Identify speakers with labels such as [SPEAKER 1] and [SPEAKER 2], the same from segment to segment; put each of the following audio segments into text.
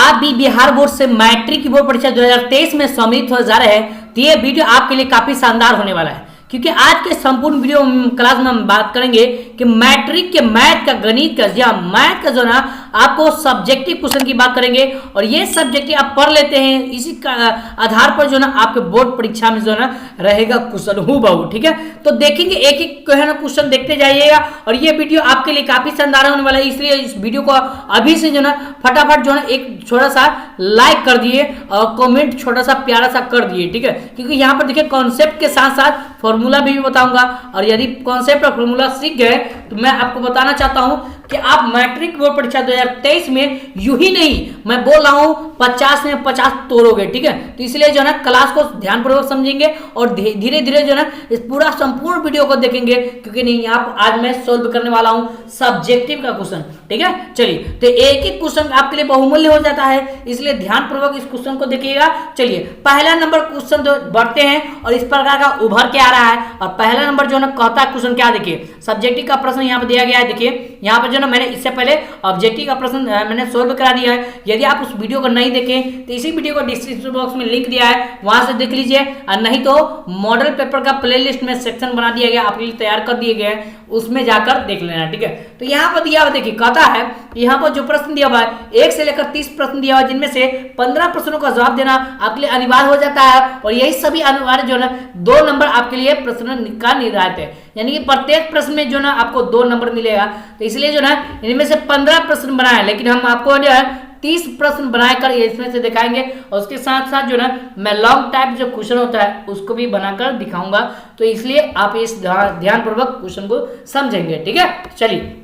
[SPEAKER 1] आप भी बिहार बोर्ड से मैट्रिक की बोर्ड परीक्षा 2023 में सम्मिलित हो जा रहे हैं तो ये वीडियो आपके लिए काफी शानदार होने वाला है, क्योंकि आज के संपूर्ण वीडियो क्लास में हम बात करेंगे कि मैट्रिक के मैथ का, गणित का, या मैथ का जो ना आपको सब्जेक्टिव क्वेश्चन की बात करेंगे। और ये सब्जेक्टिव आप पढ़ लेते हैं, इसी का आधार पर जो ना आपके बोर्ड परीक्षा में जो ना रहेगा क्वेश्चन हूबहू। ठीक है, तो देखेंगे एक एक क्वेश्चन देखते जाइएगा और ये वीडियो आपके लिए काफी शानदार होने वाला है। इसलिए इस वीडियो को अभी से जो ना फटाफट जो है एक छोटा सा लाइक कर दिए और कमेंट छोटा सा प्यारा सा कर दिए। ठीक है, क्योंकि यहाँ पर देखिए कॉन्सेप्ट के साथ साथ फॉर्मूला भी बताऊंगा, और यदि कॉन्सेप्ट और फॉर्मूला सीख गए तो मैं आपको बताना चाहता हूं कि आप मैट्रिक बोर्ड परीक्षा 2023 में यूं ही नहीं, मैं बोल रहा हूं 50 में 50 तोड़ोगे। ठीक है, तो इसलिए जो है क्लास को ध्यानपूर्वक समझेंगे और धीरे धीरे जो है इस पूरा संपूर्ण वीडियो को देखेंगे, क्योंकि नहीं आप आज मैं सोल्व करने वाला हूं सब्जेक्टिव का क्वेश्चन। ठीक है, चलिए तो एक एक क्वेश्चन आपके लिए बहुमूल्य हो जाता है, इसलिए ध्यानपूर्वक इस क्वेश्चन को देखिएगा। चलिए पहला नंबर क्वेश्चन जो बढ़ते हैं और इस प्रकार का उभर के आ रहा है। और पहला नंबर जो है ना कहता है क्वेश्चन क्या, देखिए सब्जेक्टिव का प्रश्न यहाँ पर दिया गया है। देखिए यहाँ पर जो ना मैंने इससे पहले ऑब्जेक्टिव का प्रश्न मैंने सोल्व करा दिया है। यदि आप उस वीडियो को नहीं देखें तो इसी वीडियो को डिस्क्रिप्शन बॉक्स में लिंक दिया है, वहां से देख लीजिए, और नहीं तो मॉडल पेपर का प्लेलिस्ट में सेक्शन बना दिया गया, आपके लिए तैयार कर दिए गए हैं, उसमें जाकर देख लेना। ठीक है, तो यहाँ पर दिया हुआ देखिए कहता है, यहाँ पर जो प्रश्न दिया हुआ है 1 से लेकर 30 प्रश्न दिया हुआ है, जिनमें से 15 प्रश्नों का जवाब देना आपके लिए अनिवार्य हो जाता है। और यही सभी अनिवार्य जो है 2 नंबर आपके लिए प्रश्न का निर्धारित है, यानी कि प्रत्येक प्रश्न में जो ना आपको 2 नंबर मिलेगा। तो इसलिए जो ना इनमें से 15 प्रश्न बनाए, लेकिन हम आपको जो है 30 प्रश्न बनाकर इसमें से दिखाएंगे, और उसके साथ साथ जो ना मैं लॉन्ग टाइप जो क्वेश्चन होता है उसको भी बनाकर दिखाऊंगा। तो इसलिए आप इस ध्यानपूर्वक क्वेश्चन को समझेंगे। ठीक है, चलिए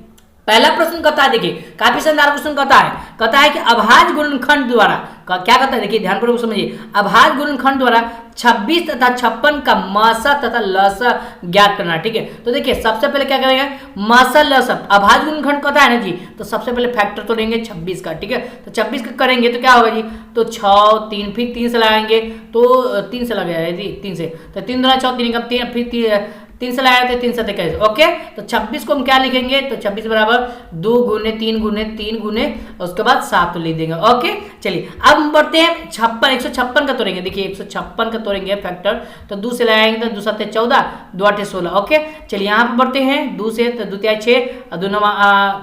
[SPEAKER 1] पहला प्रश्न कहता है, देखिए काफी शानदार क्वेश्चन कहता है कि अभाज्य गुणनखंड द्वारा क्या कहता है, देखिए ध्यानपूर्वक समझिए। अभाज्य गुणनखंड द्वारा 26 तथा 56 का मासा तथा लसा ज्ञात करना। ठीक है, तो देखिए सबसे पहले क्या करेंगे, मासा लसा अभाज्य गुणनखंड कहता है ना जी, तो सबसे पहले फैक्टर तो लेंगे 26 का। ठीक है, तो 26 का करेंगे तो क्या होगा जी, तो 6 3 फिर 3 से लगाएंगे, तो 3 से लगाया जी, 3 से, तो 3 दूना 6 3 का 3 फिर 3 से लगाया तो 3 से 23। ओके, तो 26 को हम क्या लिखेंगे, तो 26 बराबर 2 गुने 3 गुने 3 गुने उसके बाद 7 लिख देंगे। ओके, चलिए अब हम बढ़ते हैं 156 का तोड़ेंगे। देखिए 156 का तोड़ेंगे फैक्टर, तो 2 से लगाएंगे तो 2 7 14 2 8 16। ओके, चलिए यहाँ पर बढ़ते हैं 2 से, तो 2 3 6 और 2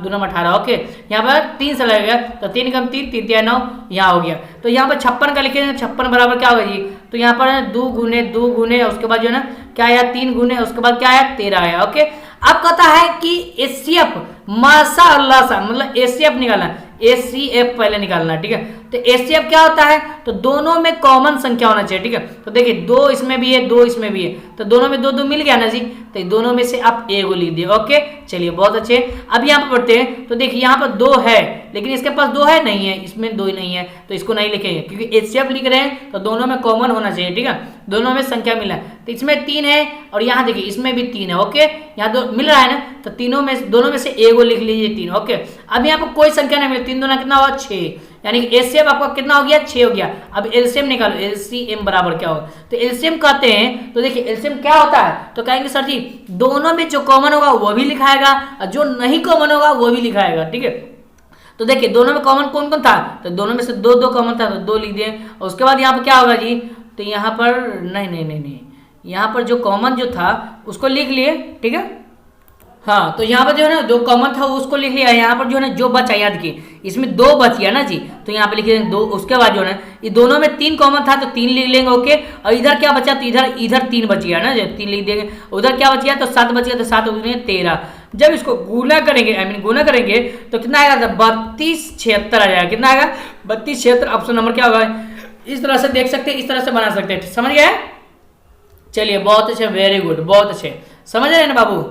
[SPEAKER 1] 9 18। ओके, यहाँ पर 3 से लगेगा तो 3 कम 3 3 3 9 यहाँ हो गया। तो यहाँ पर 56 का लिखेंगे, 56 बराबर क्या होगा जी, तो यहाँ पर 2 गुने उसके बाद जो है ना क्या आया 3 गुने, उसके बाद क्या आया 13 आया। ओके, अब कहता है कि एचसीएफ मासा और लासा, मतलब एचसीएफ निकालना, एचसीएफ पहले निकालना। ठीक है, तो एचसीएफ क्या होता है, तो दोनों में कॉमन संख्या होना चाहिए। ठीक है, तो देखिए 2 इसमें भी है 2 इसमें भी है, तो दोनों में 2 2 मिल गया ना जी, तो दोनों में से आप ए को लिख दिए। ओके, चलिए बहुत अच्छे। अब यहाँ पर पढ़ते हैं, तो देखिए यहाँ पर 2 है, लेकिन इसके पास 2 है नहीं है, इसमें 2 ही नहीं है, तो इसको नहीं लिखेंगे, क्योंकि एचसीएफ लिख रहे हैं तो दोनों में कॉमन होना चाहिए। ठीक है, दोनों में संख्या मिला, तो इसमें 3 है और यहाँ देखिए इसमें भी 3 है। ओके, यहाँ 2 मिल रहा है ना, तो दोनों में से ए को लिख लीजिए 3। ओके, अब यहाँ पर कोई संख्या नहीं मिली, 3 दूना कितना हुआ 6, यानी कि एलसीएम आपका कितना हो गया 6 हो गया। अब एलसीएम निकालो, एलसीएम बराबर क्या होगा, तो एलसीएम कहते हैं, तो देखिए एलसीएम क्या होता है, तो कहेंगे सर जी दोनों में जो कॉमन होगा वो भी लिखाएगा और जो नहीं कॉमन होगा वो भी लिखाएगा। ठीक है, तो देखिए दोनों में कॉमन कौन कौन था, तो दोनों में से 2 2 कॉमन था, तो 2 लिख दिए। और उसके बाद यहाँ पर क्या होगा जी, तो यहाँ पर नहीं, यहाँ पर जो कॉमन जो था उसको लिख लिए। ठीक है, हाँ, तो यहाँ पर जो है ना जो कॉमन था उसको लिख लिया। यहाँ पर जो है ना जो बचा, याद देखिए इसमें 2 बच गया ना जी, तो यहाँ पे लिखिए 2। उसके बाद जो है ये दोनों में 3 कॉमन था तो 3 लिख लेंगे। ओके, और इधर क्या बचा, तो इधर 3 बच गया ना, 3 लिख देंगे। उधर क्या बच गया, तो 7 बच गया, तो 7 13। जब इसको गुना करेंगे तो कितना आएगा, 32 76 आ जाएगा। कितना आएगा, 32 76। ऑप्शन नंबर क्या होगा, इस तरह से देख सकते हैं, इस तरह से बना सकते हैं। समझ गए, चलिए बहुत अच्छे, वेरी गुड, बहुत अच्छे, समझ रहे हैं ना बाबू।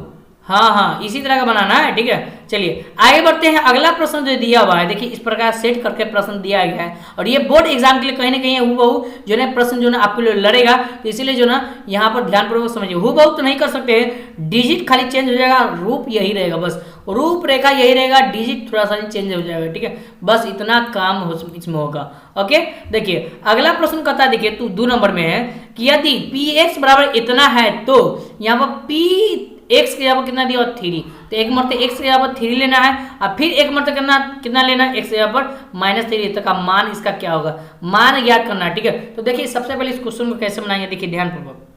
[SPEAKER 1] हाँ, इसी तरह का बनाना है। ठीक है, चलिए आगे बढ़ते हैं। अगला प्रश्न जो दिया हुआ है, देखिए इस प्रकार सेट करके प्रश्न दिया गया है, और ये बोर्ड एग्जाम के लिए कहीं ना कहीं हूबहू जो है प्रश्न जो ना आपके लिए लड़ेगा, तो इसीलिए जो ना यहाँ पर ध्यानपूर्वक समझिए। हूबहू तो नहीं कर सकते, डिजिट खाली चेंज हो जाएगा, रूप यही रहेगा, बस रूपरेखा यही रहेगा, डिजिट थोड़ा सा चेंज हो जाएगा। ठीक है, बस इतना काम इसमें होगा। ओके, देखिए अगला प्रश्न कहता है, देखिए तो 2 नंबर में है कि यदि पी एक्स बराबर इतना है तो यहाँ पर पी एक्स की जगह पर कितना दिया हुआ 3, तो एक मरतबा एक्स की जगह पर 3 लेना है और फिर एक मरतबा कितना लेना है, एक्स की जगह पर -3, तक का मान इसका क्या होगा, मान ज्ञात करना है। ठीक है, तो देखिए सबसे पहले इस क्वेश्चन को कैसे बनाएंगे, देखिए ध्यानपूर्वक।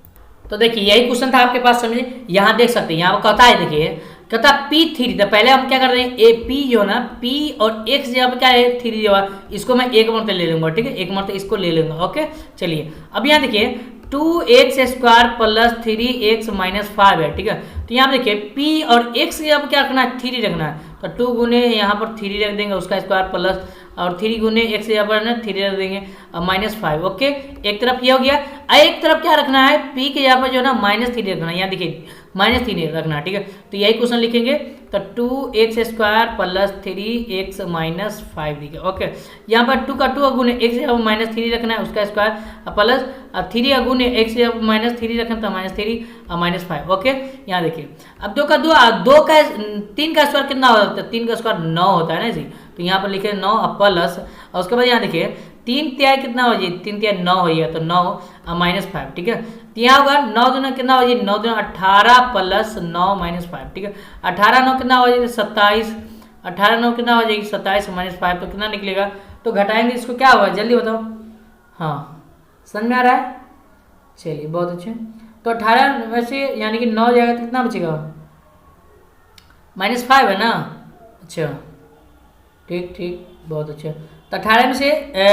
[SPEAKER 1] तो देखिए यही क्वेश्चन था आपके पास, समझे, यहाँ देख सकते हैं, यहाँ पर कहता है, देखिए कहता P3, तो पहले हम क्या कर रहे हैं, ए पी जो है ना, P और x जगह पे क्या है 3 जो है, इसको मैं एक मरतबा ले लूंगा। ठीक है, एक मरतबा इसको ले लूंगा। ओके, चलिए अब यहाँ देखिए 2x² प्लस 3x माइनस 5 है। ठीक है, तो यहाँ पे देखिए P और x की जगह पे क्या रखना है, 3 रखना है, तो 2 गुने यहाँ पर 3 रख देंगे, उसका स्क्वायर प्लस और 3 गुने x की जगह पर ना 3 रख देंगे -5। ओके, एक तरफ ये हो गया, एक तरफ क्या रखना है, P की जगह पर जो है ना -3 रखना है, यहाँ देखिए -3 रखना है। ठीक है, तो यही क्वेश्चन लिखेंगे, तो 2x² प्लस 3x माइनस 5 दिखे। ओके, यहाँ पर 2 का 2 गुने x -3 रखना है, उसका स्क्वायर प्लस 3 गुने x -3 रखना, तो -3 -5। ओके, यहाँ देखिए अब 2 का 3 का स्क्वायर कितना होता है, 3 का स्क्वायर 9 होता है ना जी, तो यहाँ पर लिखे 9 प्लस, और उसके बाद यहाँ देखिए 3 तिहाई कितना हो जाए, 3 तिहाई 9 हो गया, तो 9 -5। ठीक है, तो यहाँ होगा 9 दूना कितना हो जाए, 9 दूना 18 प्लस 9 -5। ठीक है, 18 9 कितना हो जाएगा 27, 18 9 कितना हो जाएगी 27 -5, तो कितना निकलेगा, तो घटाएंगे इसको क्या होगा, जल्दी बताओ। हाँ, समझ में आ रहा है, चलिए बहुत अच्छे। तो 18 वैसे यानी कि 9 जाएगा तो कितना बचेगा, -5 है ना। अच्छा, ठीक ठीक, बहुत अच्छा। तो 18 में से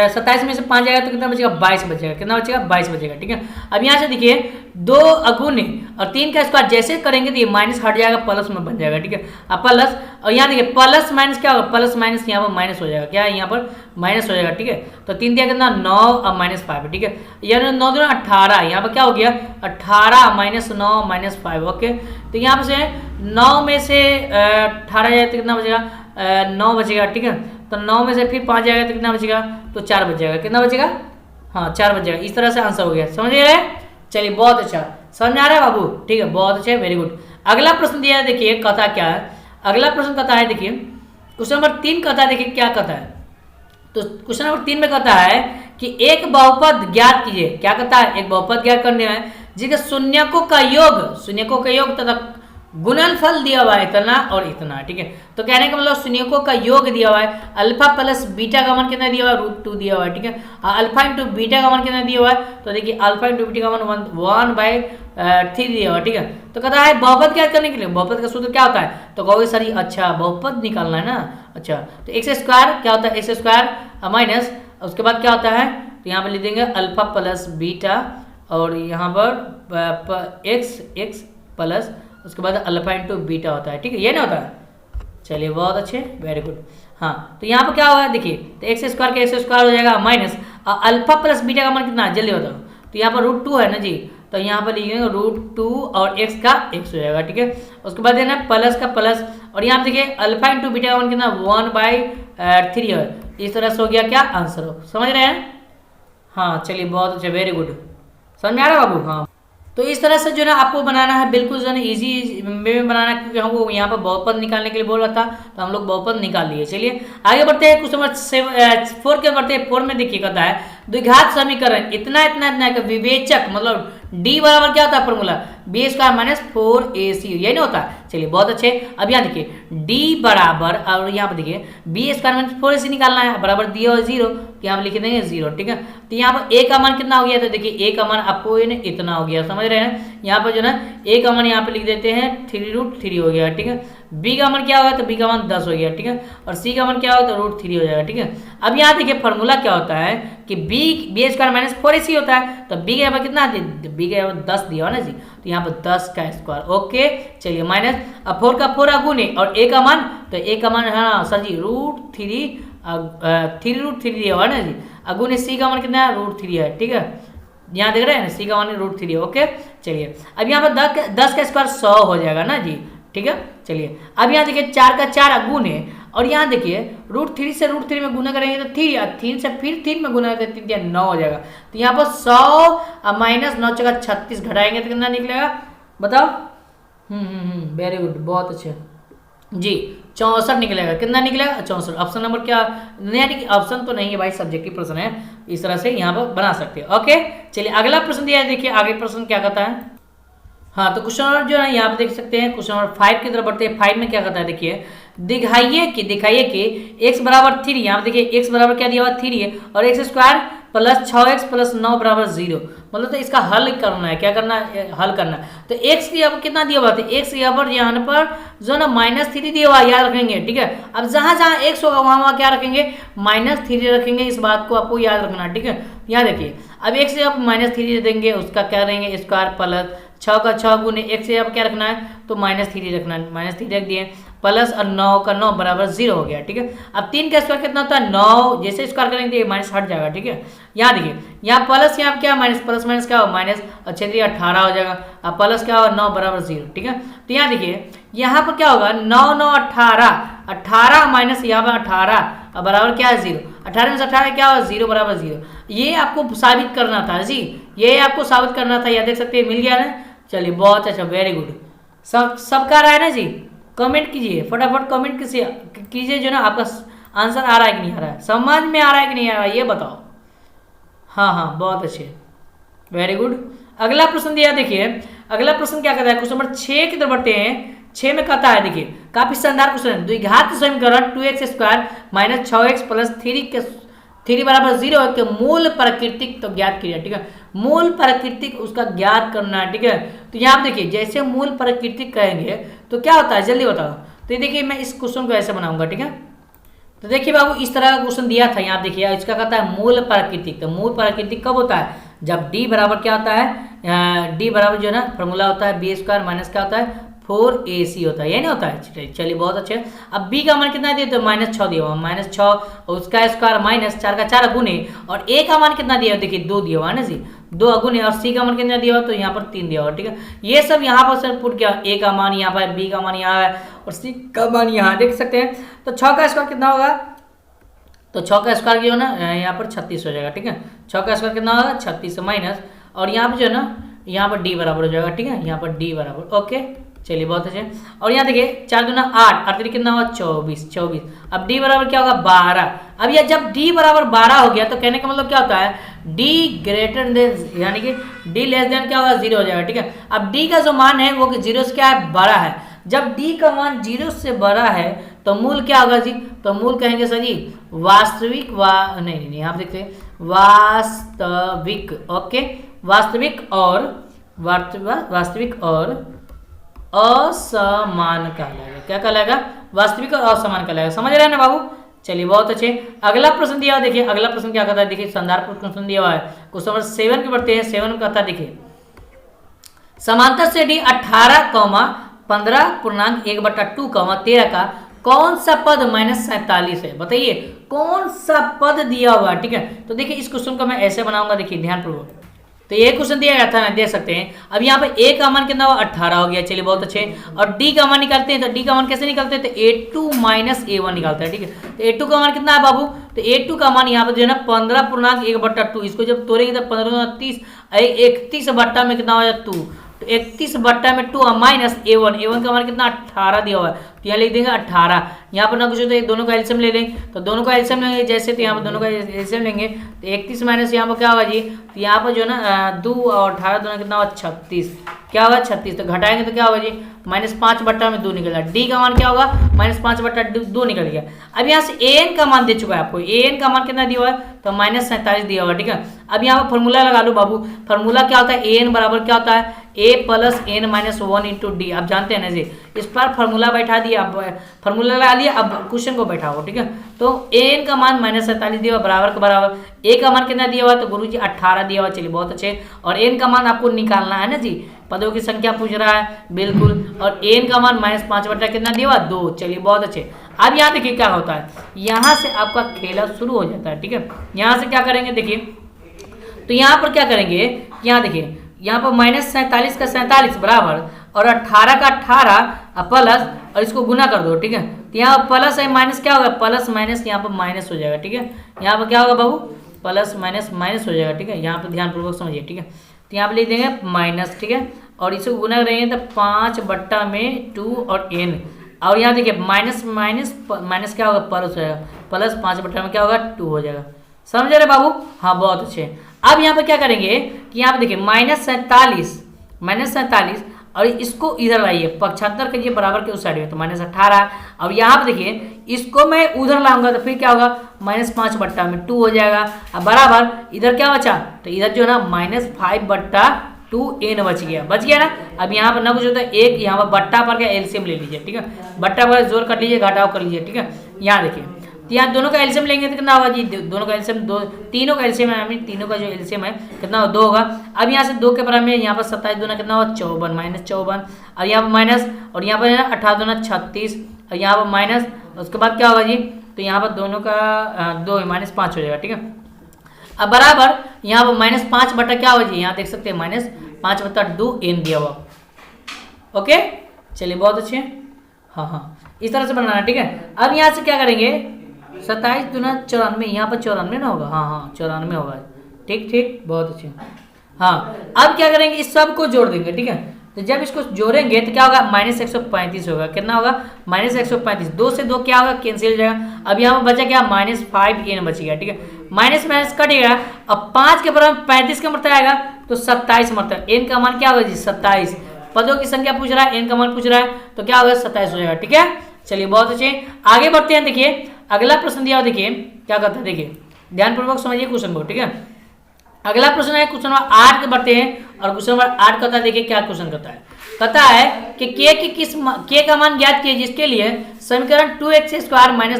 [SPEAKER 1] 27 में से 5 जाएगा तो कितना बचेगा, 22 बचेगा। कितना बचेगा, 22 बचेगा। ठीक है, अब यहाँ से देखिए 2 अगुने और 3 का स्क्वायर जैसे करेंगे तो ये माइनस हट जाएगा, प्लस में बन जाएगा। ठीक है, अब प्लस, और यहाँ देखिए प्लस माइनस क्या होगा, प्लस माइनस यहाँ पर माइनस हो जाएगा, क्या है यहाँ पर माइनस हो जाएगा। ठीक है, तो 3 दिया कितना 9 और -5। ठीक है, यानी 9 दूना 18, यहाँ पर क्या हो गया 18 -9 -5। ओके, तो यहाँ पर से 9 में से 18 जाए तो कितना बचेगा, 9 बचेगा। ठीक है, तो 9 में से फिर 5 जाएगा तो कितना बचेगा, तो 4 बच जाएगा। कितना बचेगा, हाँ 4 बच जाएगा। इस तरह से आंसर हो गया, समझ रहे हैं। चलिए बहुत अच्छा, समझ में आ रहा है बाबू। ठीक है, बहुत अच्छे, वेरी गुड। अगला प्रश्न दिया है, देखिए कथा क्या है। अगला प्रश्न कहता है, देखिए क्वेश्चन नंबर 3 कहता है, देखिए क्या कहता है। तो क्वेश्चन नंबर 3 में कहता है कि एक बहुपद ज्ञात कीजिए। क्या कहता है, एक बहुपद ज्ञात करने है जिसके शून्यकों का योग तथा गुणनफल दिया हुआ है इतना और इतना। ठीक है, तो कहने का मतलब शून्यकों का योग दिया हुआ है, अल्फा प्लस बीटा का मान कितना दिया हुआ है, √2 दिया हुआ है। ठीक है, अल्फा इंटू बीटा का मान कितना दिया हुआ है, तो देखिए अल्फा इंटू बीटा का मान 1/3 दिया हुआ है। ठीक है, तो कहता है बहुपद ज्ञात करने के लिए बहुपद का सूत्र क्या होता है, तो कहोगे सर अच्छा बहुपद निकालना है ना। अच्छा, तो एक्स स्क्वायर क्या होता है, एक्स स्क्वायर माइनस, उसके बाद क्या होता है, तो यहाँ पर लिख देंगे अल्फा प्लस बीटा, और यहाँ पर एक्स प्लस उसके बाद अल्फा इंटू बीटा होता है। ठीक है, ये ना होता है। चलिए बहुत अच्छे, वेरी गुड। हाँ, तो यहाँ पर क्या होगा, देखिए तो एक्स स्क्वायर हो जाएगा माइनस अल्फा प्लस बीटा का मान कितना है, जल्दी बताओ। तो यहाँ पर √2 है ना जी, तो यहाँ पर लिखेंगे √2 और x का x हो जाएगा। ठीक है, उसके बाद देना प्लस का प्लस, और यहाँ पर देखिए अल्फा इंटू बीटा का मान कितना 1/3 है। इस तरह से हो गया क्या आंसर, हो समझ रहे हैं। हाँ चलिए बहुत अच्छा, वेरी गुड, समझ में आ रहा है बाबू। हाँ, तो इस तरह से जो है ना आपको बनाना है, बिल्कुल जो है ना ईजी वे में बनाना है, क्योंकि हमको यहाँ पर बहुपद निकालने के लिए बोल रहा था, तो हम लोग बहुपद निकाल लिए। चलिए आगे बढ़ते हैं, कुछ नंबर 4 के बढ़ते हैं। 4 में देखिए कहता है द्विघात समीकरण इतना इतना इतना का विवेचक, मतलब D बराबर क्या होता है फॉर्मूला, B² - 4AC, यही नहीं होता। चलिए बहुत अच्छे, अब यहाँ देखिए D बराबर, और यहाँ पर देखिए B² - 4AC निकालना है, बराबर दिया हो 0, तो यहाँ पर लिख देंगे 0। ठीक है, तो यहाँ पर A का मान कितना हो गया, तो देखिए A का मान आपको इतना हो गया, समझ रहे हैं। यहाँ पर जो ना A का मान यहाँ पे लिख देते हैं 3√3 हो गया। ठीक है, B का मान क्या होगा, तो B का मान 10 हो गया। ठीक है, और C का मान क्या होगा, तो √3 हो जाएगा। ठीक है, अब यहाँ देखिए फॉर्मूला क्या होता है कि B² - 4AC होता है, तो B के यहाँ पर कितना, B के यहाँ पर 10 दिया हो ना जी, तो यहाँ पर 10 का स्क्वायर। ओके, चलिए माइनस, अब 4 का 4 अगुने और A का मान, तो A का मान है ना सर जी √3 दिया हुआ है ना जी, अगुने C का मान कितना है, √3 है। ठीक है, यहाँ देख रहे हैं ना, C का मान √3 है। ओके, चलिए अब यहाँ पर 10 का स्क्वायर 100 हो जाएगा ना जी। ठीक है, चलिए अब यहाँ देखिए 4 का 4 गुने, और यहाँ देखिए √3 से √3 में गुना करेंगे तो 3, और 3 से फिर 3 में गुना करेंगे तो 3 9 हो जाएगा। तो यहाँ पर 100 माइनस 9 × 36 घटाएंगे तो कितना निकलेगा बताओ। वेरी गुड, बहुत अच्छे जी, 64 निकलेगा। कितना निकलेगा, 64। ऑप्शन नंबर क्या, यानी कि ऑप्शन तो नहीं है भाई, सब्जेक्टिव प्रश्न है, इस तरह से यहाँ पर बना सकते हैं। ओके, चलिए अगला प्रश्न दिया है, देखिए आगे प्रश्न क्या कहता है। हाँ, तो क्वेश्चन नंबर जो है यहाँ पे देख सकते हैं, क्वेश्चन नंबर 5 की तरफ बढ़ते हैं। 5 में क्या कहता है देखिए, दिखाइए कि x बराबर 3, यहाँ पे देखिए x बराबर क्या दिया हुआ 3 है, और x square plus 6x plus 9 बराबर 0, मतलब तो इसका हल करना है, क्या करना है, हल करना है। तो x की यहाँ पर कितना दिया हुआ था, x यहाँ पर जो ना -3 दिया हुआ, याद रखेंगे, ठीक है। अब जहाँ जहाँ x होगा वहाँ क्या रखेंगे, -3 रखेंगे, इस बात को आपको याद रखना है, ठीक है। यहाँ देखिए, अब x से आप -3 देंगे, उसका क्या रहेंगे स्क्वायर प्लस 6 का 6 गुने x से आप क्या रखना है, तो -3 रखना है, -3 रख दिए, प्लस और 9 का 9 बराबर 0 हो गया, ठीक है। अब 3 का स्क्वायर कितना होता है 9, जैसे स्क्वायर करेंगे ये माइनस हट जाएगा, ठीक है। यहाँ देखिए, यहाँ प्लस, यहाँ क्या माइनस, प्लस माइनस क्या हो माइनस, और 18 हो जाएगा, अब प्लस क्या होगा 9 बराबर 0, ठीक है। तो यहाँ देखिए, यहाँ पर क्या होगा 9 9 18 माइनस यहाँ पर 18 बराबर क्या है 0, 18 में से 18 क्या होगा 0 बराबर 0। ये आपको साबित करना था जी, ये आपको साबित करना था, यह देख सकते हैं, मिल गया ना। चलिए बहुत अच्छा, वेरी गुड। सबका आ रहा है ना जी, कमेंट कीजिए फटाफट, कमेंट कीजिए जो ना आपका आंसर आ रहा है कि नहीं आ रहा है, समझ में आ रहा है कि नहीं आ रहा है, ये बताओ। हाँ, बहुत अच्छे, वेरी गुड। अगला प्रश्न दिया, देखिए अगला प्रश्न क्या कहता है, क्वेश्चन नंबर 6 की तरफ बढ़ते हैं। 6 में कहता है, देखिए काफी शानदार क्वेश्चन है, द्विघात समीकरण 2x square minus 6x plus 3 बराबर 0 के मूल प्राकृतिक तो ज्ञात किया, ठीक है। मूल प्राकृतिक उसका ज्ञात करना है, ठीक है। तो यहाँ आप देखिए, जैसे मूल प्राकृतिक कहेंगे तो क्या होता है, जल्दी बताओ। तो देखिए, मैं इस क्वेश्चन को ऐसे बनाऊंगा, ठीक है। तो देखिए बाबू, इस तरह का क्वेश्चन दिया था, यहाँ देखिए इसका कहता है मूल प्राकृतिक। तो मूल प्राकृतिक कब होता है, जब d बराबर क्या होता है, d बराबर जो है ना फॉर्मूला होता है बी स्क्वायर माइनस क्या होता है 4ac होता है, ये नहीं होता है। चलिए बहुत अच्छे। अब b का मान कितना दिया, तो -6 दिया हुआ, -6 उसका स्क्वायर माइनस 4 का 4 गुने, और a का मान कितना दिया हुआ, देखिए 2 दिया हुआ है ना जी, 2 गुने, और c का मान कितना दिया हुआ, तो यहाँ पर 3 दिया हुआ, ठीक है। ये सब यहाँ पर सर पुट किया, a का मान यहाँ पर, b का मान यहाँ है, और c का मान यहाँ देख सकते हैं। तो 6 का स्क्वायर कितना होगा, तो 6 का स्क्वायर जो है ना यहाँ पर 36 हो जाएगा, ठीक है। 6 का स्क्वायर कितना होगा 36 माइनस, और यहाँ पर जो है ना यहाँ पर d बराबर हो जाएगा, ठीक है, यहाँ पर d बराबर, ओके। चलिए बहुत अच्छे। और यहाँ देखिए 4 दूना 8, 8 कितना हुआ 24। अब d बराबर क्या होगा 12। अब यह जब d बराबर 12 हो गया, तो कहने का मतलब क्या होता है, d ग्रेटर देन, यानी कि d लेस देन क्या होगा 0 हो जाएगा, ठीक है। अब d का जो मान है वो 0 से क्या है बड़ा है, जब d का मान 0 से बड़ा है तो मूल क्या होगा जी, तो मूल कहेंगे सर जी वास्तविक, नहीं यहाँ देखते हैं वास्तविक, ओके, वास्तविक और असमान कहलाएगा, क्या कहलाएगा, वास्तविक और असमान कहलाएगा, समझ रहे हैं ना बाबू। चलिए बहुत अच्छे। अगला प्रश्न दिया हुआ, देखिए अगला प्रश्न क्या कहता है, देखिए शानदार प्रश्न दिया हुआ है, क्वेश्चन नंबर 7 के बढ़ते हैं। 7 में कहता है, देखिए समांतर से डी 18,15.1/2, 13 का कौन सा पद -47 है, बताइए कौन सा पद दिया हुआ है, ठीक है। तो देखिए इस क्वेश्चन को मैं ऐसे बनाऊंगा, देखिए ध्यानपूर्वक। तो ये क्वेश्चन दिया गया था ना, देख सकते हैं। अब यहाँ पे a का मान कितना हुआ 18 हो गया, चलिए बहुत अच्छे। और d का मान निकालते हैं, तो d का मान कैसे निकालते हैं, तो a2 - a1 निकालते हैं, ठीक है। तो a2 का मान कितना है बाबू, तो a2 का मान यहाँ पर जो है ना 15.1/2, इसको जब तोड़ेंगे तो 15 30, 31 बट्टा में कितना हो जाए 2, तो 31 बट्टा में 2 माइनस a1 का मान कितना 18 दिया हुआ है, तो यहाँ लिख देंगे 18। यहाँ पर ना कुछ तो दोनों का एलसीएम ले लें, तो दोनों का एलसीएम लेंगे जैसे, तो यहाँ पर दोनों का एलसीएम लेंगे, तो 31 माइनस यहाँ पर क्या होगा जी, तो यहाँ पर जो है ना 2 और 18 दोनों कितना होगा 36, क्या होगा 36, तो घटाएंगे तो क्या होगा जी -5 बट्टा में 2 निकल गया। डी का मान क्या होगा -5 बट्टा 2 निकल गया। अब यहाँ से an का मान दे चुका है आपको, an का मान कितना दिया हुआ है, तो -47 दिया हुआ है, ठीक है। अब यहाँ पर फॉर्मूला लगा लो बाबू, फॉर्मूला क्या होता है, an बराबर क्या होता है a + n - 1 × d, आप जानते हैं ना जी। इस पर फॉर्मूला बैठा दिया, अब फॉर्मूला लगा लिया, अब क्वेश्चन को बैठाओ, ठीक है। तो an का मान -47 दिया हुआ, बराबर के बराबर a का मान कितना दिया हुआ, तो गुरुजी 18 दिया हुआ, चलिए बहुत अच्छे। और n का मान आपको निकालना है ना जी, पदों की संख्या पूछ रहा है, बिल्कुल। और n का मान -5 बट्टा कितना दिया हुआ 2, चलिए बहुत अच्छे। अब यहाँ देखिए क्या होता है, यहाँ से आपका खेला शुरू हो जाता है, ठीक है। यहाँ से क्या करेंगे देखिए, तो यहाँ पर क्या करेंगे, यहाँ देखिए यहाँ पर -47 का 47 बराबर, और 18 का 18 प्लस, और इसको गुना कर दो, ठीक है। तो यहाँ प्लस है माइनस क्या होगा, प्लस माइनस यहाँ पर माइनस हो जाएगा, ठीक है। यहाँ पर क्या होगा बाबू, प्लस माइनस माइनस हो जाएगा, ठीक है। यहाँ पर ध्यानपूर्वक समझिए, ठीक है। तो यहाँ पर लिख देंगे माइनस, ठीक है, और इसको गुना करेंगे तो 5 बट्टा में 2 और n, और यहाँ देखिए माइनस माइनस क्या होगा प्लस हो जाएगा, प्लस 5 बट्टा में क्या होगा 2 हो जाएगा, समझ रहे बाबू। हाँ बहुत अच्छे। अब यहाँ पर क्या करेंगे कि यहाँ पर देखिए -47 और इसको इधर लाइए, पक्षांतर करिए बराबर के उस साइड में, तो -18। अब यहाँ पर देखिए इसको मैं उधर लाऊंगा तो फिर क्या होगा, -5/2 हो जाएगा। अब बराबर इधर क्या बचा, तो इधर जो है ना -5/2n बच गया ना। अब यहाँ पर ना कुछ होता है, एक यहाँ पर बट्टा पर क्या एलसीएम ले लीजिए, ठीक है, बट्टा पर जोड़ कर लीजिए, घटाव कर लीजिए, ठीक है। यहाँ देखिए, तो यहाँ दोनों का एलसीएम लेंगे तो कितना होगा जी, दोनों का एलसीएम दो, तीनों का एलसीएम है, तीनों का जो एलसीएम है कितना हो, 2 होगा। अब यहाँ से 2 के बराबर में यहाँ पर 27 दूना कितना होगा, 54 -54। अब यहाँ पर माइनस, और यहाँ पर है ना 18 दूना 36, और यहाँ पर माइनस, उसके बाद क्या होगा जी, तो यहाँ पर दोनों का 2 -5 हो जाएगा, ठीक है। अब बराबर यहाँ पर -5 बटा क्या होगा जी, यहाँ देख सकते हैं -5/2n दिया हुआ। ओके, चलिए बहुत अच्छे। हाँ, इस तरह से बनाना, ठीक है। अब यहाँ से क्या करेंगे, 27 दूना 94, यहाँ पर 94 ना होगा, हाँ 94 होगा, ठीक, बहुत अच्छे। हाँ, अब क्या करेंगे, इस सब को जोड़ देंगे, ठीक है। तो जब इसको जोड़ेंगे तो क्या होगा, -135 होगा, कितना होगा, -135। 2 से 2 क्या होगा, कैंसिल हो जाएगा। अब यहाँ पर बचा क्या, -5n बच गया, ठीक है, माइनस माइनस कटेगा। अब 5 के बराबर 35 का मतलब आएगा तो 27 मतलब n का मान क्या होगा जी, 27। पदों की संख्या पूछ रहा है, n का मान पूछ रहा है, तो क्या होगा, 27 हो जाएगा, ठीक है। चलिए बहुत अच्छे, आगे बढ़ते हैं। देखिए अगला प्रश्न दिया, देखिए क्या कहता है, देखिए ध्यानपूर्वक समझिए क्वेश्चन को, ठीक है। अगला प्रश्न है क्वेश्चन नंबर 8 के बढ़ते हैं, और क्वेश्चन नंबर 8 कहता है, देखिए क्या क्वेश्चन कहता है कि k का मान ज्ञात कीजिए जिसके लिए समीकरण 2x² -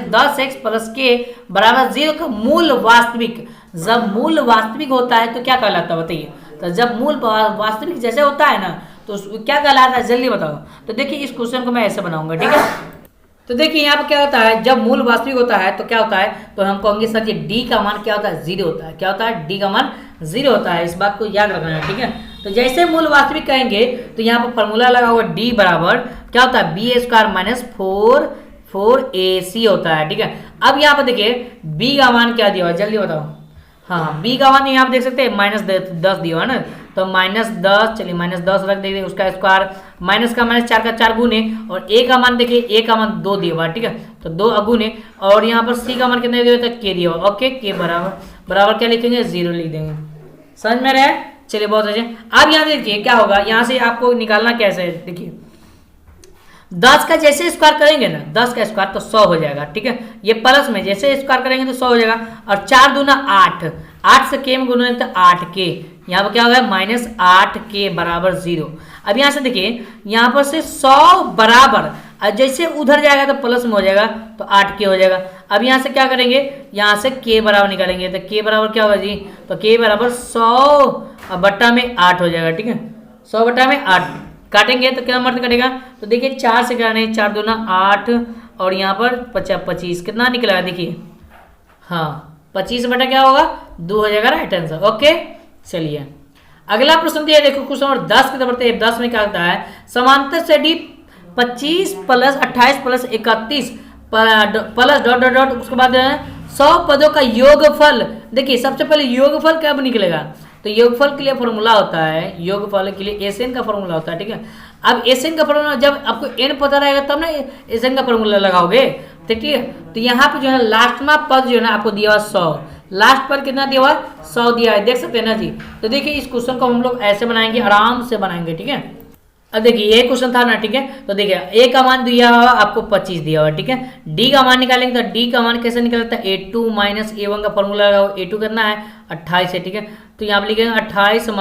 [SPEAKER 1] 10x + k बराबर 0 का मूल वास्तविक, जब मूल वास्तविक होता है तो क्या कहलाता है बताइए। तो जब मूल वास्तविक जैसे होता है ना तो क्या कहलाता है, जल्दी बताओ। तो देखिए इस क्वेश्चन को मैं ऐसे बनाऊंगा, ठीक है। तो देखिए यहाँ पर क्या होता है, जब मूल वास्तविक होता है तो क्या होता है, तो हम कहेंगे सर ये d का मान क्या होता है, 0 होता है। क्या होता है, d का मान 0 होता है, इस बात को याद रखना है, ठीक है। तो जैसे मूल वास्तविक कहेंगे तो यहाँ पर फॉर्मूला लगा हुआ d बराबर क्या होता है, b² - 4ac होता है, ठीक है। अब यहाँ पर देखिए b का मान क्या दिया हुआ है, जल्दी बताओ। हाँ, b का मान यहाँ पर देख सकते हैं -10 दिया हुआ है ना, तो -10, चलिए -10 रख देंगे, उसका स्क्वायर, माइनस का माइनस 4 का 4 गुने, और a का मान देखिए, a का मान 2 दिया हुआ, ठीक है, तो 2 अगुने, और यहाँ पर c का मान कितने दिया हुआ था, k दिया हुआ। ओके, k बराबर क्या लिखेंगे, 0 लिख देंगे। समझ में रहे, चलिए बहुत अच्छे। अब यहाँ देखिए क्या होगा, यहाँ से आपको निकालना कैसे है, देखिए 10 का जैसे स्क्वायर करेंगे ना, 10 का स्क्वायर तो 100 हो जाएगा, ठीक है। ये प्लस में जैसे स्क्वायर करेंगे तो 100 हो जाएगा, और 4 दूना 8, 8 से k में गुना तो 8k, यहाँ पर क्या होगा, -8k बराबर 0। अब यहाँ से देखिए यहाँ पर से 100 बराबर, जैसे उधर जाएगा तो प्लस में हो जाएगा तो 8k हो जाएगा। अब यहाँ से क्या करेंगे, यहाँ से k बराबर निकालेंगे, तो k बराबर क्या होगा जी, तो k बराबर 100 बट्टा में 8 हो जाएगा, ठीक है। 100 बट्टा में 8 काटेंगे तो क्या मर्द कटेगा, तो देखिए 4 से काटेंगे, 4 दूना 8, और यहाँ पर 25 कितना निकलेगा, देखिए हाँ 25 बटा क्या होगा, 2 हो जाएगा, राइट आंसर। ओके, चलिए अगला प्रश्न दिया, देखो क्वेश्चन नंबर 10 की तरफ बढ़ते हैं। 10 में क्या होता है, समांतर से डी 25 + 28 + 31 प्लस डॉट उसके बाद 100 पदों का योगफल। देखिए सबसे पहले योगफल कब निकलेगा, तो योगफल के लिए फॉर्मूला होता है, योगफल के लिए एसएन का फॉर्मूला होता है, ठीक है। अब एसएन का फॉर्मूला जब आपको एन पता रहेगा तब ना एसएन का फॉर्मूला लगाओगे, ठीक है। तो यहाँ पे जो है लास्ट में पद जो है ना आपको दिया हुआ 100, लास्ट पर कितना दिया हुआ, 100 दिया है, देख सकते हैं ना जी। तो देखिए इस क्वेश्चन को हम लोग ऐसे बनाएंगे, आराम से बनाएंगे, ठीक है। अब देखिए ये क्वेश्चन था ना, ठीक है। तो देखिए ए का मान दिया हुआ आपको 25 दिया हुआ, ठीक है। डी का मान निकालेंगे तो डी का मान कैसे निकलता है, A2 - A1 का फॉर्मूला लगाओ। A2 कितना है 28 है, ठीक है। तो यहाँ पर लिखेंगे 28 -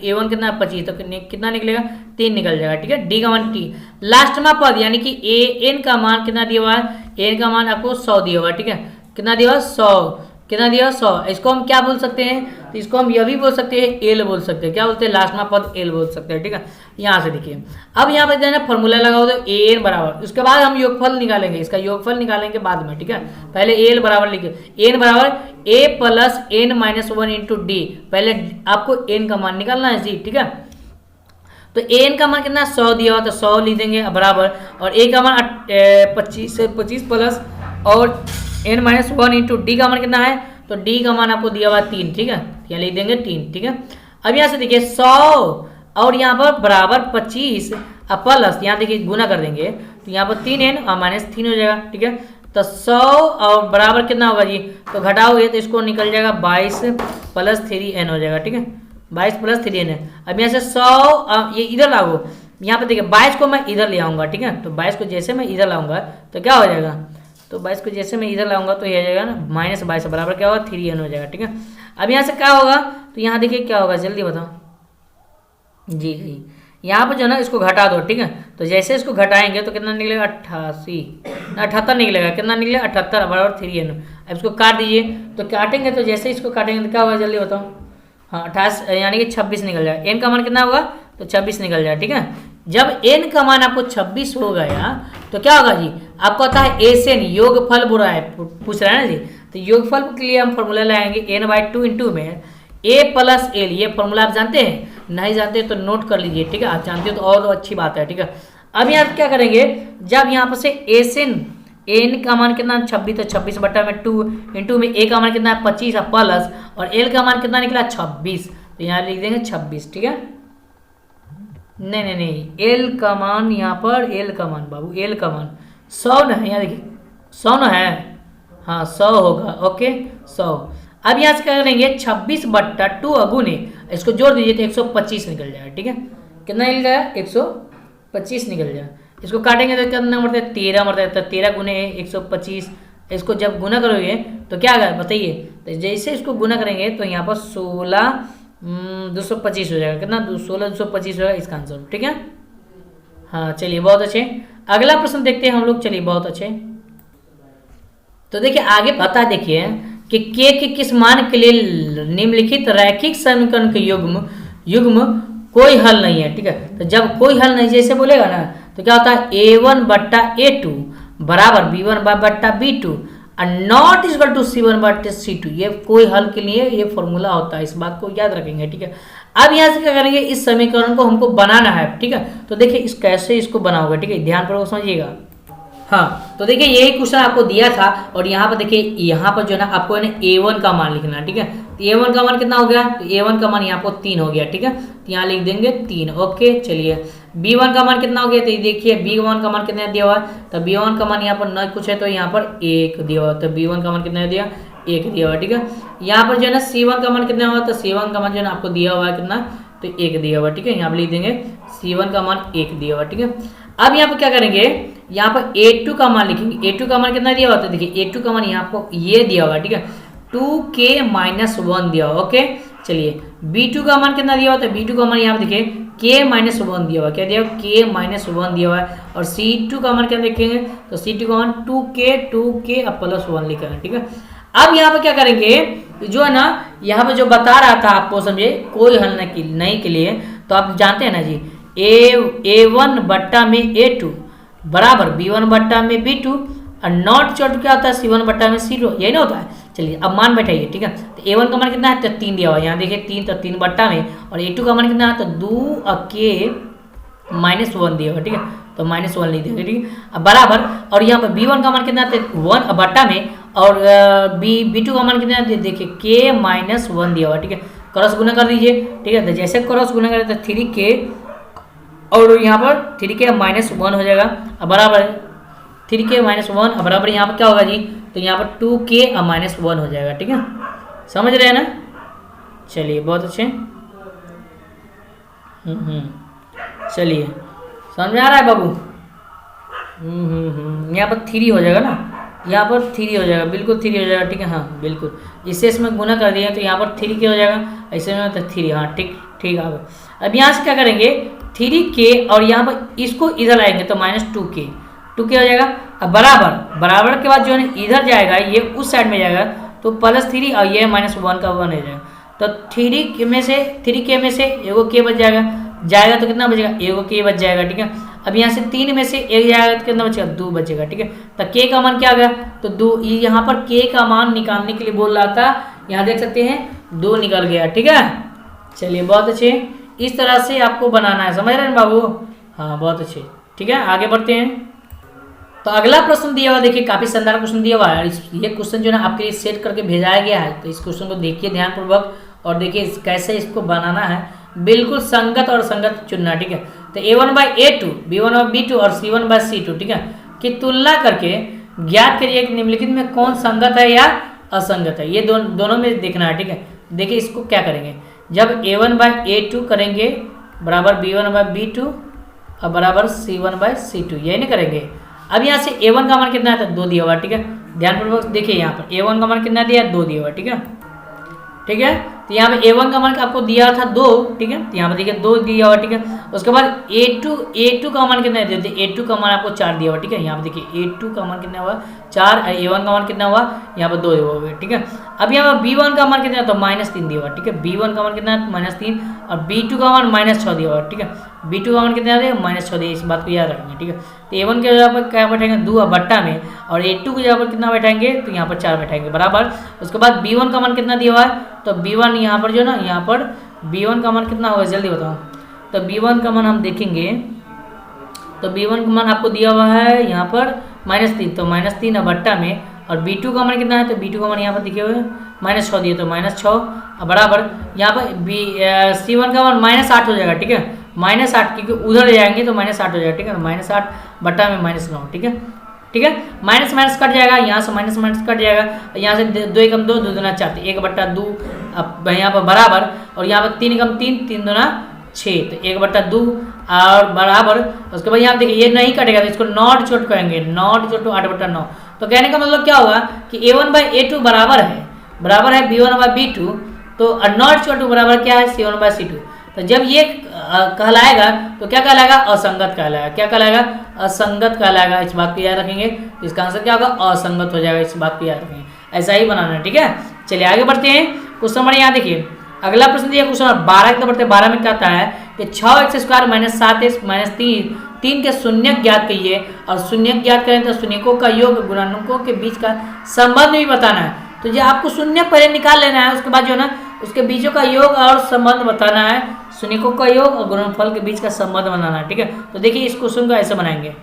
[SPEAKER 1] A1 कितना है 25, तो कितना निकलेगा 3 निकल जाएगा, ठीक है। डी का मान टी, लास्ट में पद यानी कि एन का मान कितना दिया हुआ है, एन का मान आपको 100 दिया हुआ, ठीक है। कितना दिया हुआ 100, कितना दिया 100। इसको हम क्या बोल सकते हैं, तो इसको हम यह भी बोल सकते हैं एल बोल सकते हैं, क्या बोलते हैं, लास्ट में पद एल बोल सकते हैं, ठीक है। यहाँ से देखिए अब यहाँ पर देना फॉर्मूला लगाओ तो एन बराबर, उसके बाद हम योगफल निकालेंगे, इसका योगफल निकालेंगे बाद में, ठीक है। पहले एल बराबर लिखिए, एन बराबर a + n - 1 × d, पहले आपको एन का मान निकालना है जी, ठीक है। तो एन का मान कितना 100 दिया हुआ, तो 100 लिख देंगे बराबर, और ए का मान 25 प्लस और n - 1 × d का मान कितना है, तो d का मान आपको दिया हुआ 3, ठीक है। यहाँ लिख देंगे 3, ठीक है। अब यहाँ से देखिए 100 और यहाँ पर बराबर 25 प्लस, यहाँ देखिए गुना कर देंगे तो यहाँ पर 3n और -3 हो जाएगा, ठीक है। तो 100 और बराबर कितना होगा जी, तो घटाओगे तो इसको निकल जाएगा 22 + 3n हो जाएगा, ठीक है। 22 + 3n है। अब यहाँ से 100 ये इधर लागो, यहाँ पे देखिए 22 को मैं इधर ले आऊँगा, ठीक है। तो 22 को जैसे मैं इधर लाऊंगा तो क्या हो जाएगा, तो 22 को जैसे मैं इधर लाऊंगा तो ये आ जाएगा ना -22 बराबर क्या होगा 3n हो जाएगा, ठीक है। अब यहाँ से क्या होगा, तो यहाँ देखिए क्या होगा, जल्दी बताओ जी जी। यहाँ पर जो है ना इसको घटा दो, ठीक है। तो जैसे इसको घटाएंगे तो कितना निकलेगा 78 निकलेगा, कितना निकलेगा 78 बराबर 3n। अब इसको काट दीजिए, तो काटेंगे तो जैसे इसको काटेंगे तो क्या होगा जल्दी बताओ, हाँ 28 यानी कि 26 निकल जाएगा। n का मान कितना होगा, तो 26 निकल जाएगा, ठीक है। जब n का मान आपको 26 हो गया तो क्या होगा जी, आपको आता है एसएन योगफल बोल रहा है, पूछ रहा है ना जी। तो योगफल के लिए हम फॉर्मूला लगाएंगे n/2 इंटू में a प्लस एल। ये फॉर्मूला आप जानते हैं, नहीं जानते तो नोट कर लीजिए, ठीक है। आप जानते हो तो और अच्छी बात है, ठीक है। अब यहाँ क्या करेंगे, जब यहाँ पर से एसएन n का मान कितना 26, तो 26/2 इंटू में a का मान कितना है 25 प्लस और l का मान कितना निकला 26, तो यहाँ लिख देंगे 26, ठीक है। नहीं, l का मान यहाँ पर, l का मान बाबू, l का मान 100 न है, यहाँ देखिए 100 न है, हाँ 100 होगा, ओके 100। अब यहाँ से क्या करेंगे 26/2 अगुने इसको जोड़ दीजिए तो 125 निकल जाएगा, ठीक है। कितना निकल जाएगा 125 निकल जाएगा। इसको काटेंगे तो कितना मरता है 13 मरता है, तो 13 गुने 125, इसको जब गुना करोगे तो क्या आएगा बताइए, तो जैसे इसको गुना करेंगे तो यहाँ पर 225 हो जाएगा, कितना 225 होगा इसका आंसर, ठीक है। हाँ चलिए बहुत अच्छे, अगला प्रश्न देखते हैं हम लोग, चलिए बहुत अच्छे। तो देखिए आगे बता, देखिए कि के किस मान के लिए निम्नलिखित रैखिक समीकरण के युग्म कोई हल नहीं है, ठीक है। तो जब कोई हल नहीं जैसे बोलेगा ना तो क्या होता है a1/a2 बराबर b1/b2 और नॉट इक्वल टू c1/c2। ये कोई हल के लिए ये फॉर्मूला होता है, इस बात को याद रखेंगे, ठीक है। अब यहाँ से क्या करेंगे, इस समीकरण को हमको बनाना है, ठीक है। तो देखिए इस कैसे इसको बनाओगे, ठीक है, ध्यानपूर्वक समझिएगा। हाँ तो देखिए यही क्वेश्चन आपको दिया था और यहाँ पर देखिए, यहाँ पर जो है ना आपको है ना a1 का मान लिखना है, ठीक है। तो a1 का मान कितना हो गया, तो a1 का मान यहाँ पर 3 हो गया, ठीक है। तो यहाँ लिख देंगे 3, ओके। चलिए b1 का मान कितना हो गया, तो देखिए b1 का मान कितना दिया हुआ है, तो b1 का मान यहाँ पर न कुछ है तो यहाँ पर 1 दिया हुआ, तो b1 का मान कितना दिया 1 दिया हुआ, ठीक है। यहाँ पर जो है ना c1 का मान कितना हुआ, तो c1 का मान जो है ना आपको दिया हुआ है कितना, तो 1 दिया हुआ, ठीक है। यहाँ पर लिख देंगे c1 का मान 1 दिया हुआ, ठीक है। अब यहाँ पर क्या करेंगे, यहाँ पर a2 का मान लिखेंगे, a2 का मान कितना दिया हुआ, तो देखिए a2 का मान यहाँ आपको ये दिया हुआ, ठीक है 2k-1 दिया हुआ, ओके। चलिए b2 का मान कितना दिया हुआ, तो b2 का मान यहाँ पर देखिए k-1 दिया हुआ, क्या दिया हुआ k-1 दिया हुआ है। और c2 का मान क्या देखेंगे, तो c2 का मान 2k प्लस 1 लिखा है, ठीक है। अब यहाँ पर क्या करेंगे, जो है ना यहाँ पर जो बता रहा था आपको समझे कोई हल नहीं के लिए, तो आप जानते हैं ना जी a1/a2 बराबर b1/b2 और नॉट चोट क्या होता है c1/c2, यही ना होता है। चलिए अब मान बैठाइए, ठीक है। तो a1 का मान कितना है, तो 3 दिया हुआ है, यहाँ देखिए 3, तो 3 में, और a2 का मान कितना है, तो 2k-1 दिया हुआ, ठीक है। तो -1 लिख देंगे, ठीक है। अब बराबर, और यहाँ पर b1 का मान कितना है, 1 में, और b2 का मान कितना है, देखिए k-1 दिया हुआ, ठीक है। क्रॉस गुना कर दीजिए, ठीक है। तो जैसे क्रॉस गुना करें तो 3k और यहाँ पर 3k-1 हो जाएगा, अब बराबर 3k-1 बराबर यहाँ पर क्या होगा जी, तो यहाँ पर 2k-1 हो जाएगा, ठीक है। समझ रहे हैं ना, चलिए बहुत अच्छे। चलिए समझ में आ रहा है बाबू। यहाँ पर 3 हो जाएगा ना, यहाँ पर 3 हो जाएगा, बिल्कुल 3 हो जाएगा, ठीक है। हाँ बिल्कुल, इससे इसमें गुना कर दिए तो यहाँ पर 3k हो जाएगा, ऐसे में तो 3, हाँ ठीक ठीक। अब यहाँ से क्या करेंगे 3k और यहाँ पर इसको इधर लाएंगे तो -2k हो जाएगा। अब बराबर के बाद जो है इधर जाएगा, ये उस साइड में जाएगा तो +3 और ये -1 का 1 हो जाएगा। तो 3k में से एगो k बच जाएगा तो कितना बचेगा, एगो k बच जाएगा, ठीक है। अब यहाँ से 3 में से 1 जाएगा तो कितना बचेगा, 2 बचेगा, ठीक है। तो k का मान क्या आ गया, तो 2, यहाँ पर k का मान निकालने के लिए बोल रहा था, यहाँ देख सकते हैं 2 निकल गया, ठीक है। चलिए बहुत अच्छे, इस तरह से आपको बनाना है, समझ रहे हैं बाबू। हाँ बहुत अच्छे, ठीक है। आगे बढ़ते हैं। तो अगला प्रश्न दिया हुआ, देखिए काफी शानदार क्वेश्चन दिया हुआ है। ये क्वेश्चन जो है ना आपके लिए सेट करके भेजाया गया है, तो इस क्वेश्चन को देखिए ध्यानपूर्वक और देखिए कैसे इसको बनाना है, बिल्कुल संगत और संगत चुनना, ठीक है। तो a1/a2 b1/b2 और c1/c2, ठीक है, की तुलना करके ज्ञात करिए कि निम्नलिखित में कौन संगत है या असंगत है। ये दोनों में देखना है, ठीक है। देखिए इसको क्या करेंगे, जब a1/a2 करेंगे बराबर b1/b2 और बराबर C1/C2, यही नहीं करेंगे। अब यहाँ से A1 का मान कितना है, तो 2 दिया हुआ, ठीक है। ध्यानपूर्वक देखिए यहाँ पर A1 का मान कितना दिया है, 2 दिया हुआ, ठीक है। ठीक है, तो यहाँ पे A1 का मान आपको दिया था 2, ठीक है। तो यहाँ पे देखिए 2 दिया हुआ, ठीक है। उसके बाद A2 का मान कितना है, A2 का मान आपको 4 दिया हुआ, ठीक है। यहाँ पे देखिए A2 का मान कितना हुआ 4, और A1 का मान कितना हुआ यहाँ पर 2 दिया हुआ, ठीक है। अब यहाँ पर B1 का मान कितना है, तो -3 दिया हुआ, ठीक है। B1 का मान कितना है, -3, और B2 का मान -6 दिया हुआ, ठीक है। B2 का मान कितना है, -6 दिया, इस बात को याद रखेंगे, ठीक है। तो A1 के जगह पर क्या बैठाएंगे, 2 बट्टा में, और A2 की जगह पर कितना बैठाएंगे, तो यहाँ पर 4 बैठाएंगे, बराबर। उसके बाद B1 का मान कितना दिया हुआ है, तो B1 यहाँ पर जो ना, यहाँ पर B1 का मान कितना होगा, जल्दी बताओ। तो B1 का मान हम देखेंगे, तो B1 का मान आपको दिया हुआ है यहाँ पर -3, तो -3 बट्टा में, और B2 का मान कितना है, तो B2 का मान यहाँ पर दिखे हुए -6 दिए, तो -6 बराबर। यहाँ पर C1 का मान -8 हो जाएगा, ठीक है। -8, क्योंकि उधर जाएंगे तो -8 हो जाएगा, ठीक है। -8 बट्टा में -9, ठीक है। ठीक है, माइनस माइनस कट जाएगा, यहाँ से माइनस माइनस कट जाएगा, यहाँ से 2 एकम 2, 2 दूना 4, 1/2 अब यहाँ पर बराबर, और यहाँ पर 3 एकम 3, 3 दूना 6, तो 1/2 और बराबर। उसके बाद यहाँ देखिए ये नहीं कटेगा, तो इसको नॉट छोट कहेंगे, नॉट छोट 8/9। तो कहने का मतलब क्या होगा कि A1/A2 बराबर है B1/B2, तो नॉट छोट बराबर क्या है, C1/C2। तो जब ये कहलाएगा तो क्या कहलाएगा, असंगत कहलाएगा। क्या कहलाएगा, असंगत कहलाएगा, इस बात को याद रखेंगे। तो इसका आंसर क्या होगा, असंगत हो जाएगा, इस बात को याद रखेंगे। ऐसा ही बनाना है, ठीक है। चलिए आगे बढ़ते हैं। क्वेश्चन नंबर यहाँ देखिए, अगला प्रश्न दिया क्वेश्चन नंबर 12 के बढ़ते 12 में कहता है कि 6x² - 7x - 3 के शून्यक ज्ञात कीजिए, और शून्यक ज्ञात करें तो शून्यकों का योग गुणांकों के बीच का संबंध भी बताना है। तो ये आपको शून्यक पहले निकाल लेना है, उसके बाद जो ना उसके बीचों का योग और संबंध बताना है, शून्यकों का योग और गुणनफल के बीच का संबंध बनाना है, ठीक है। तो देखिए इस क्वेश्चन को ऐसे बनाएंगे।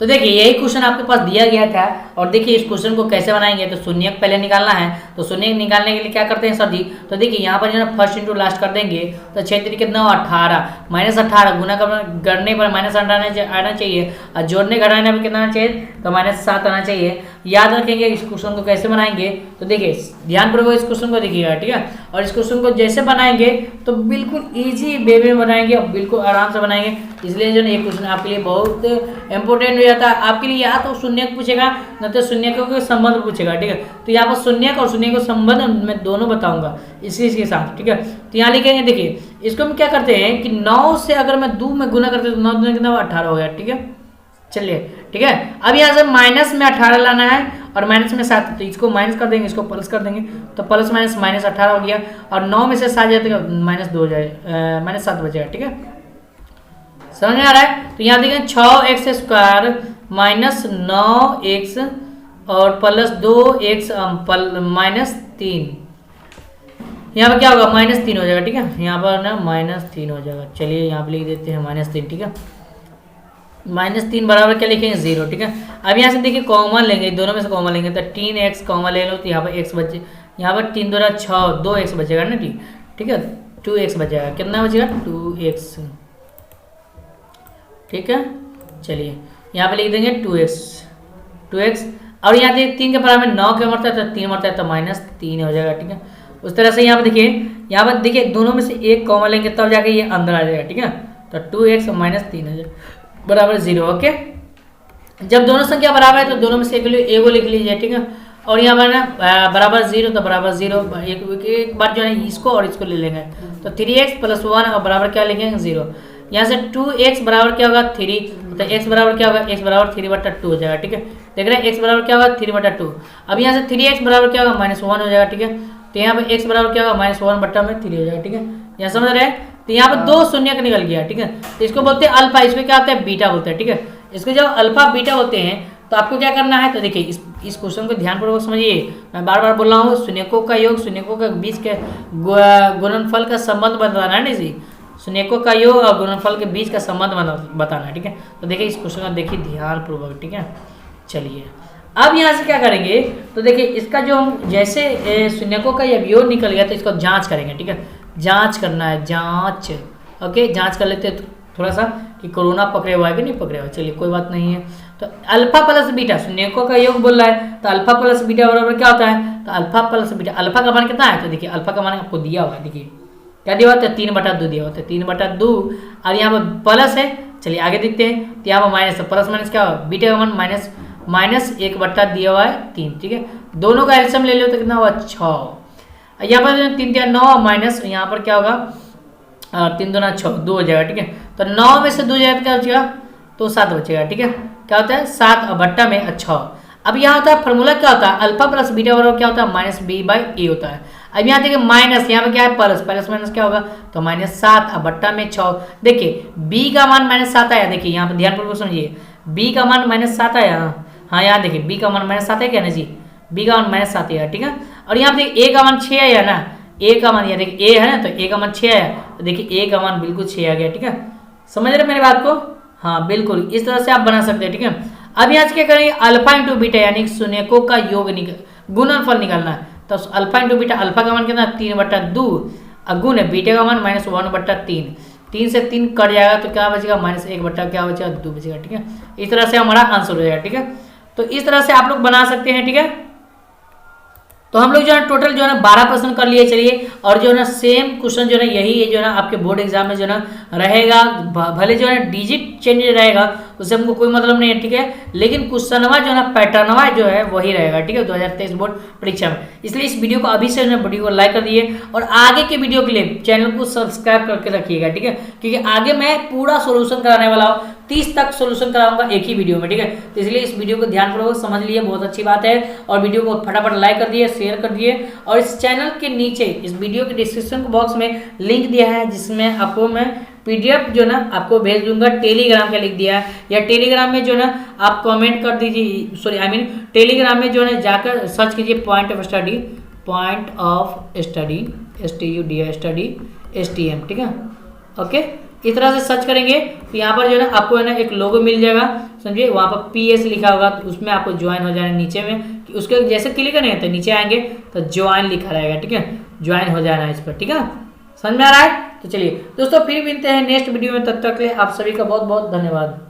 [SPEAKER 1] तो देखिए यही क्वेश्चन आपके पास दिया गया था, और देखिए इस क्वेश्चन को कैसे बनाएंगे। तो शून्यक पहले निकालना है, तो शून्यक निकालने के लिए क्या करते हैं सर जी, तो देखिए यहाँ पर जो है फर्स्ट इंटू लास्ट कर देंगे, तो 6 कितना हो 18, -18 गुना करने पर -8 आना चाहिए, और जोड़ने घटाने पर कितना आना चाहिए, तो -7 आना चाहिए। याद रखेंगे इस क्वेश्चन को कैसे बनाएंगे। तो देखिए ध्यानपूर्वक इस क्वेश्चन को देखिएगा, ठीक है। और इस क्वेश्चन को जैसे बनाएंगे तो बिल्कुल ईजी वे में बनाएंगे, और बिल्कुल आराम से बनाएंगे। इसलिए जो ये क्वेश्चन आपके लिए बहुत इंपॉर्टेंट हो जाता है। आपके लिए या तो शून्यक पूछेगा, न तो शून्यकों के संबंध पूछेगा, ठीक है। तो यहाँ पर शून्यक और शून्य के संबंध मैं दोनों बताऊंगा इसी के साथ, ठीक है। तो यहाँ लिखेंगे, देखिए इसको हम क्या करते हैं कि 9 से अगर मैं 2 में गुना करते तो 9 दूना कितना 18 हो गया, ठीक है। चलिए ठीक है, अब यहाँ से माइनस में 18 लाना है, और माइनस में 7, तो इसको माइनस कर देंगे, इसको प्लस कर देंगे, तो प्लस माइनस -18 हो गया, और 9 में से 7 जाते -2 हो जाए, -7 बचेगा, ठीक है। समझ में आ रहा है। तो यहाँ देखें 6x² - 9x और +2x -3, यहाँ पर क्या होगा -3 हो जाएगा, ठीक है। यहाँ पर ना -3 हो जाएगा। चलिए यहाँ पर लिख देते हैं -3, ठीक है। -3 बराबर क्या लिखेंगे 0, ठीक है। अब यहाँ से देखिए कॉमन लेंगे, दोनों में से कॉमन लेंगे, तो 3x कॉमन ले लो, तो यहाँ पर x बचे, यहाँ पर 3 दूना 6, 2x बचेगा ना, ठीक है। 2x बचेगा, कितना बचेगा 2x, ठीक है। चलिए यहाँ पे लिख देंगे 2x, और यहाँ देखिए 3 के बराबर 9 क्या मरता है, तो 3 मरता है, तो -3 हो जाएगा, ठीक है। उस तरह से यहाँ पर देखिए, यहाँ पर देखिए दोनों में से एक कॉमन लेंगे, तब जाके ये अंदर आ जाएगा, ठीक है। तो 2x -3 हो जाएगा बराबर 0, ओके। जब दोनों संख्या बराबर है तो दोनों में से एक लिख लीजिए, ठीक है। और यहाँ पर ना बराबर 0, तो बराबर 0, एक बार जो है इसको और इसको ले लेंगे, तो 3x + 1 और बराबर क्या लिखेंगे 0। यहाँ से 2x बराबर क्या होगा 3, तो x बराबर क्या होगा, x बराबर 3/2 हो जाएगा, ठीक है। देख रहे हैं x बराबर क्या होगा 3/2। अब यहाँ से 3x बराबर क्या होगा -1 हो जाएगा, ठीक है। तो यहाँ पर x बराबर क्या होगा -1/3 हो जाएगा, ठीक है। यहाँ समझ रहे हैं। तो यहाँ पर 2 शून्यक निकल गया, ठीक है। तो इसको बोलते हैं अल्फा, इसको क्या होता है बीटा बोलते हैं, ठीक है। इसको जब अल्फा बीटा होते हैं तो आपको क्या करना है, तो देखिए इस क्वेश्चन को ध्यानपूर्वक समझिए। मैं बार बार बोल रहा हूँ, शून्यकों का योग, शून्यकों के बीच के गुणनफल का संबंध बताना है, नहीं, शून्यकों का योग और गुणनफल के बीच का संबंध बताना है, ठीक है। तो देखिए इस क्वेश्चन का देखिए ध्यानपूर्वक, ठीक है। चलिए अब यहाँ से क्या करेंगे, तो देखिए इसका जो हम जैसे शून्यकों का ये योग निकल गया, तो इसको जांच करेंगे, ठीक है। जांच करना है, जांच, ओके। जांच कर लेते हैं थोड़ा सा कि कोरोना पकड़े हुआ है कि नहीं पकड़े हुआ। चलिए कोई बात नहीं है। तो अल्फा प्लस बीटा, शून्यकों का योग बोल रहा है, तो अल्फा प्लस बीटा बराबर क्या होता है, तो अल्फा प्लस बीटा, अल्फा का मान कितना है, तो देखिए अल्फा का मान आपको दिया हुआ है, देखिए क्या दिया हुआ है, 3/2 दिया हुआ है, 3/2, और यहाँ पर प्लस है, चलिए आगे देखते हैं। तो यहाँ पर माइनस प्लस माइनस क्या होगा, बीटा का मान माइनस 1 दिया हुआ है 3, ठीक है। दोनों का एलसीएम ले लो तो कितना हुआ 6। यहाँ पर 3 3 9 माइनस यहाँ पर क्या होगा 3 2 6 2 हो जाएगा, ठीक है। तो 9 में से 2 जाएगा क्या बचेगा, तो 7 बचेगा, ठीक है। क्या होता है 7 बट्टा में 6। अब यहाँ होता है फॉर्मूला क्या होता है, अल्फा प्लस बीटा बराबर क्या होता है माइनस बी बाई ए होता है। अब यहाँ देखिए माइनस, यहाँ पे क्या है प्लस माइनस क्या होगा, तो -7 बट्टा में 6। देखिए b का मान -7 आया, देखिए यहाँ पे ध्यानपूर्वक समझिए, b का मान -7 आया। हाँ यहाँ देखिए b का मान -7 है क्या ना जी, b का मान -7 आया, ठीक है। और यहाँ पे देखिए a का मान 6 आया ना, a का मान यहाँ देखिए a है ना, तो a का मान 6 आया, तो देखिए a का मान बिल्कुल 6 आ गया, ठीक है। समझ रहे मेरी बात को, हाँ बिल्कुल इस तरह से आप बना सकते हैं, ठीक है। अब यहाँ से क्या करेंगे, अल्फा इंटू बीटा यानी शून्यकों का योग गुणनफल निकालना है। तो अल्फा इंटू बीटा, अल्फा का मान कितना 3/2 गुण बीटा का मान -1/3, 3 से 3 कट जाएगा तो क्या बचेगा -1 क्या बचेगा 2 बचेगा, ठीक है। इस तरह से हमारा आंसर हो जाएगा, ठीक है। तो इस तरह से आप लोग बना सकते हैं, ठीक है। तो हम लोग जो है टोटल जो है 12 प्रश्न कर लिए। चलिए और जो है ना सेम क्वेश्चन जो है यही है जो है ना आपके बोर्ड एग्जाम में जो है ना रहेगा, भले जो है डिजिट चेंज रहेगा उससे हमको कोई मतलब नहीं है, ठीक है। लेकिन क्वेश्चनवा जो है ना पैटर्नवा जो है वही रहेगा, ठीक है, 2023 बोर्ड परीक्षा में। इसलिए इस वीडियो को अभी से वीडियो को लाइक कर दिए और आगे के वीडियो के लिए चैनल को सब्सक्राइब करके रखिएगा, ठीक है। क्योंकि आगे मैं पूरा सोल्यूशन कराने वाला हूँ, 30 तक सोल्यूशन कराऊंगा एक ही वीडियो में, ठीक है। तो इसलिए इस वीडियो को ध्यानपूर्वक समझ लिए, बहुत अच्छी बात है। और वीडियो को फटाफट लाइक कर दिए, शेयर कर दिए। और इस चैनल के नीचे इस वीडियो के डिस्क्रिप्शन बॉक्स में लिंक दिया है जिसमें आपको मैं PDF जो ना आपको भेज दूंगा, टेलीग्राम का लिंक दिया है, या टेलीग्राम में जो ना आप कमेंट कर दीजिए, सॉरी आई मीन टेलीग्राम में जो है जाकर सर्च कीजिए point of study STUDI STM, ठीक है। ओके, इस तरह से सर्च करेंगे तो यहाँ पर जो है ना आपको है ना एक लोगो मिल जाएगा, समझिए, वहाँ पर PS लिखा होगा, तो उसमें आपको ज्वाइन हो जाना नीचे में। उसके जैसे क्लिक करेंगे तो नीचे आएंगे तो ज्वाइन लिखा रहेगा, ठीक है, ज्वाइन हो जाना है इस पर, ठीक है। समझ में आ रहा है? तो चलिए दोस्तों फिर मिलते हैं नेक्स्ट वीडियो में, तब तक के लिए आप सभी का बहुत बहुत धन्यवाद।